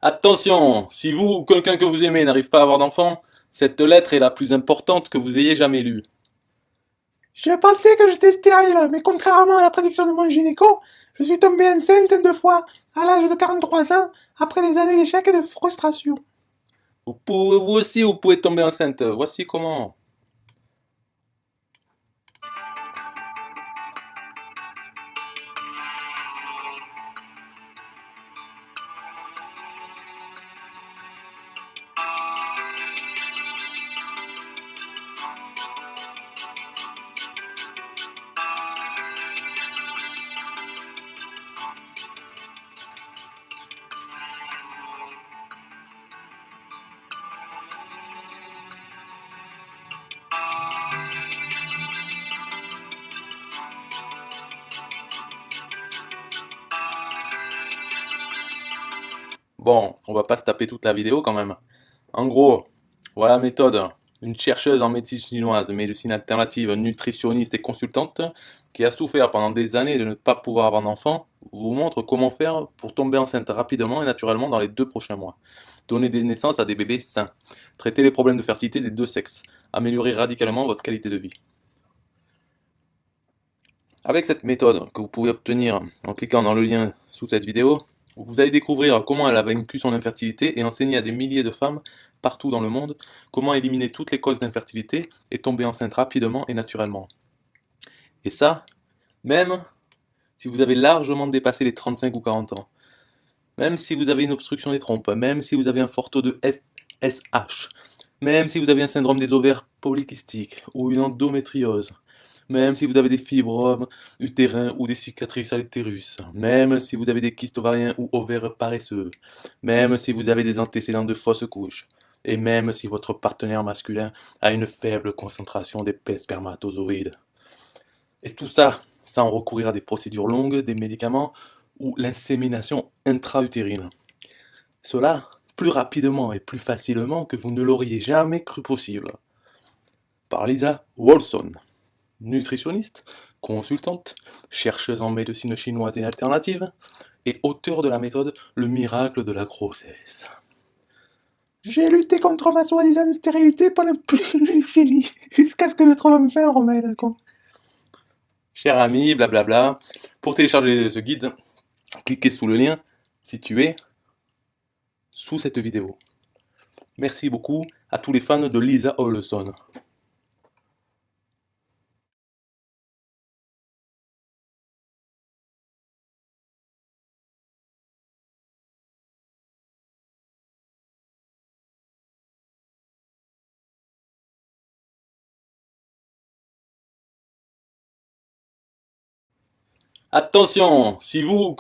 Attention, si vous ou quelqu'un que vous aimez n'arrive pas à avoir d'enfant, cette lettre est la plus importante que vous ayez jamais lue. Je pensais que j'étais stérile, mais contrairement à la prédiction de mon gynéco, je suis tombée enceinte 2 fois, à l'âge de 43 ans, après des années d'échecs et de frustration. Vous aussi, vous pouvez tomber enceinte. Voici comment. Bon, on va pas se taper toute la vidéo quand même. En gros, voilà la méthode. Une chercheuse en médecine chinoise, médecine alternative, nutritionniste et consultante, qui a souffert pendant des années de ne pas pouvoir avoir d'enfant, vous montre comment faire pour tomber enceinte rapidement et naturellement dans les 2 prochains mois. Donner des naissances à des bébés sains. Traiter les problèmes de fertilité des deux sexes. Améliorer radicalement votre qualité de vie. Avec cette méthode que vous pouvez obtenir en cliquant dans le lien sous cette vidéo, vous allez découvrir comment elle a vaincu son infertilité et enseigner à des milliers de femmes partout dans le monde comment éliminer toutes les causes d'infertilité et tomber enceinte rapidement et naturellement. Et ça, même si vous avez largement dépassé les 35 ou 40 ans, même si vous avez une obstruction des trompes, même si vous avez un fort taux de FSH, même si vous avez un syndrome des ovaires polykystiques ou une endométriose, même si vous avez des fibromes utérins ou des cicatrices à l'utérus, même si vous avez des kystes ovariens ou ovaires paresseux, même si vous avez des antécédents de fausses couches, et même si votre partenaire masculin a une faible concentration d'épais spermatozoïdes. Et tout ça sans recourir à des procédures longues, des médicaments ou l'insémination intra-utérine. Cela plus rapidement et plus facilement que vous ne l'auriez jamais cru possible. Par Lisa Wolfson, nutritionniste, consultante, chercheuse en médecine chinoise et alternative, et auteur de la méthode Le miracle de la grossesse. J'ai lutté contre ma soi-disant stérilité pendant plus d'une décennie, jusqu'à ce que je trouve enfin un remède, quoi. Cher ami, blablabla, pour télécharger ce guide, cliquez sous le lien situé sous cette vidéo. Merci beaucoup à tous les fans de Lisa Olson. Attention, si vous